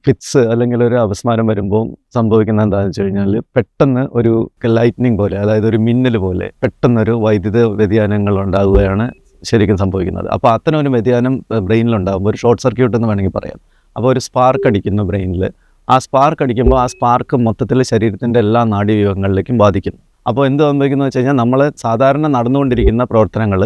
Fits അല്ലെങ്കിൽ ഒരു അപസ്മാരം വരുമ്പോൾ സംഭവിക്കുന്നത് എന്താണെന്ന് വെച്ച് കഴിഞ്ഞാൽ പെട്ടെന്ന് ഒരു ലൈറ്റ്നിങ് പോലെ, അതായത് ഒരു മിന്നൽ പോലെ പെട്ടെന്നൊരു വൈദ്യുത വ്യതിയാനങ്ങൾ ഉണ്ടാവുകയാണ് ശരിക്കും സംഭവിക്കുന്നത്. അപ്പോൾ അത്തരം ഒരു വ്യതിയാനം ബ്രെയിനിലുണ്ടാകുമ്പോൾ ഒരു ഷോർട്ട് സർക്യൂട്ട് എന്ന് വേണമെങ്കിൽ പറയാം. അപ്പോൾ ഒരു സ്പാർക്ക് അടിക്കുന്നു ബ്രെയിനിൽ. ആ സ്പാർക്ക് അടിക്കുമ്പോൾ ആ സ്പാർക്ക് മൊത്തത്തിൽ ശരീരത്തിൻ്റെ എല്ലാ നാഡീവ്യൂഹങ്ങളിലേക്കും ബാധിക്കുന്നു. അപ്പോൾ എന്ത് സംഭവിക്കുന്നത് വെച്ച് കഴിഞ്ഞാൽ നമ്മൾ സാധാരണ നടന്നുകൊണ്ടിരിക്കുന്ന പ്രവർത്തനങ്ങൾ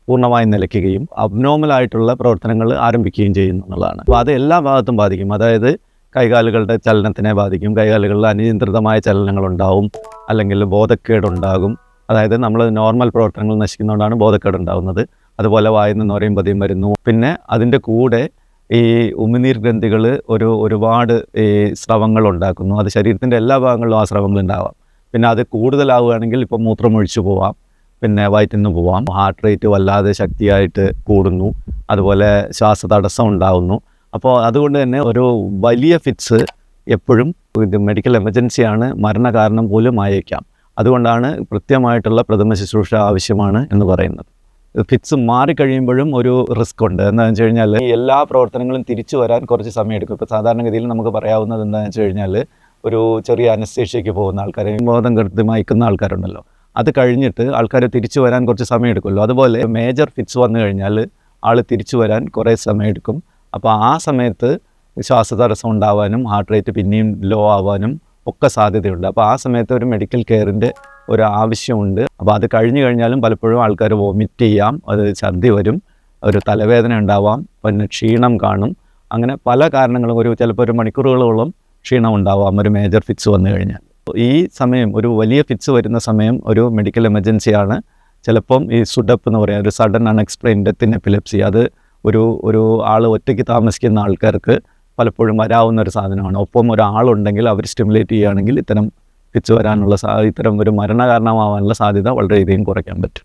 പൂർണ്ണമായും നിലയ്ക്കുകയും അബ്നോർമലായിട്ടുള്ള പ്രവർത്തനങ്ങൾ ആരംഭിക്കുകയും ചെയ്യുന്നു എന്നുള്ളതാണ്. അപ്പോൾ അത് എല്ലാ ഭാഗത്തും ബാധിക്കും. അതായത് കൈകാലുകളുടെ ചലനത്തിനെ ബാധിക്കും, കൈകാലുകളിൽ അനിയന്ത്രിതമായ ചലനങ്ങളുണ്ടാവും, അല്ലെങ്കിൽ ബോധക്കേടുണ്ടാകും. അതായത് നമ്മൾ നോർമൽ പ്രവർത്തനങ്ങൾ നശിക്കുന്നതുകൊണ്ടാണ് ബോധക്കേട് ഉണ്ടാകുന്നത്. അതുപോലെ വായിൽ നിന്ന് നൊരയും പതിയും വരുന്നു. പിന്നെ അതിൻ്റെ കൂടെ ഈ ഉമിനീർ ഗ്രന്ഥികൾ ഒരുപാട് ഈ സ്രവങ്ങൾ ഉണ്ടാക്കുന്നു. അത് ശരീരത്തിൻ്റെ എല്ലാ ഭാഗങ്ങളിലും ആ സ്രവങ്ങൾ ഉണ്ടാവാം. പിന്നെ അത് കൂടുതലാവുകയാണെങ്കിൽ ഇപ്പോൾ മൂത്രമൊഴിച്ചു പോവാം, പിന്നെ വയറ്റിൽ നിന്ന് പോവാം, ഹാർട്ട് റേറ്റ് വല്ലാതെ ശക്തിയായിട്ട് കൂടുന്നു, അതുപോലെ ശ്വാസതടസ്സം ഉണ്ടാകുന്നു. അപ്പോൾ അതുകൊണ്ട് തന്നെ ഒരു വലിയ ഫിറ്റ്സ് എപ്പോഴും ഇത് മെഡിക്കൽ എമർജൻസിയാണ്, മരണകാരണം പോലും ആയേക്കാം. അതുകൊണ്ടാണ് കൃത്യമായിട്ടുള്ള പ്രഥമ ശുശ്രൂഷ ആവശ്യമാണ് എന്ന് പറയുന്നത്. ഫിറ്റ്സ് മാറിക്കഴിയുമ്പോഴും ഒരു റിസ്ക് ഉണ്ട്. എന്താണെന്ന് വെച്ച് കഴിഞ്ഞാൽ ഈ എല്ലാ പ്രവർത്തനങ്ങളും തിരിച്ചു വരാൻ കുറച്ച് സമയം എടുക്കും. ഇപ്പോൾ സാധാരണഗതിയിൽ നമുക്ക് പറയാവുന്നത് എന്താണെന്ന് വെച്ച് കഴിഞ്ഞാൽ ഒരു ചെറിയ അനസ്തേഷ്യയ്ക്ക് പോകുന്ന ആൾക്കാർ, ബോധം കെടുത്തി മയക്കുന്ന ആൾക്കാരുണ്ടല്ലോ, അത് കഴിഞ്ഞിട്ട് ആൾക്കാർ തിരിച്ചു വരാൻ കുറച്ച് സമയം എടുക്കുമല്ലോ. അതുപോലെ മേജർ ഫിറ്റ്സ് വന്നു കഴിഞ്ഞാൽ ആൾ തിരിച്ചു വരാൻ കുറേ സമയം എടുക്കും. അപ്പോൾ ആ സമയത്ത് ശ്വാസതടസ്സം ഉണ്ടാവാനും ഹാർട്ട് റേറ്റ് പിന്നെയും ലോ ആവാനും ഒക്കെ സാധ്യതയുണ്ട്. അപ്പോൾ ആ സമയത്ത് ഒരു മെഡിക്കൽ കെയറിൻ്റെ ഒരു ആവശ്യമുണ്ട്. അപ്പോൾ അത് കഴിഞ്ഞ് കഴിഞ്ഞാലും പലപ്പോഴും ആൾക്കാർ വോമിറ്റ് ചെയ്യാം, അത് ഛർദി വരും, ഒരു തലവേദന ഉണ്ടാവാം, പിന്നെ ക്ഷീണം കാണും. അങ്ങനെ പല കാരണങ്ങളും, ചിലപ്പോൾ ഒരു മണിക്കൂറുകളോളം ക്ഷീണം ഉണ്ടാവാം ഒരു മേജർ ഫിറ്റ്സ് വന്നു കഴിഞ്ഞാൽ. ഈ സമയം, ഒരു വലിയ ഫിറ്റ്സ് വരുന്ന സമയം ഒരു മെഡിക്കൽ എമർജൻസിയാണ്. ചിലപ്പം ഈ സുഡപ്പ് എന്ന് പറയുക, ഒരു sudden unexplained death in epilepsy, അത് ഒരു ആൾ ഒറ്റയ്ക്ക് താമസിക്കുന്ന ആൾക്കാർക്ക് പലപ്പോഴും വരാവുന്ന ഒരു സാധനമാണ്. ഒപ്പം ഒരാളുണ്ടെങ്കിൽ അവർ സ്റ്റിമുലേറ്റ് ചെയ്യുകയാണെങ്കിൽ ഇത്തരം ഫിറ്റ്സ് വരാനുള്ള ഇത്തരം ഒരു മരണകാരണമാവാനുള്ള സാധ്യത വളരെയധികം കുറയ്ക്കാൻ പറ്റും.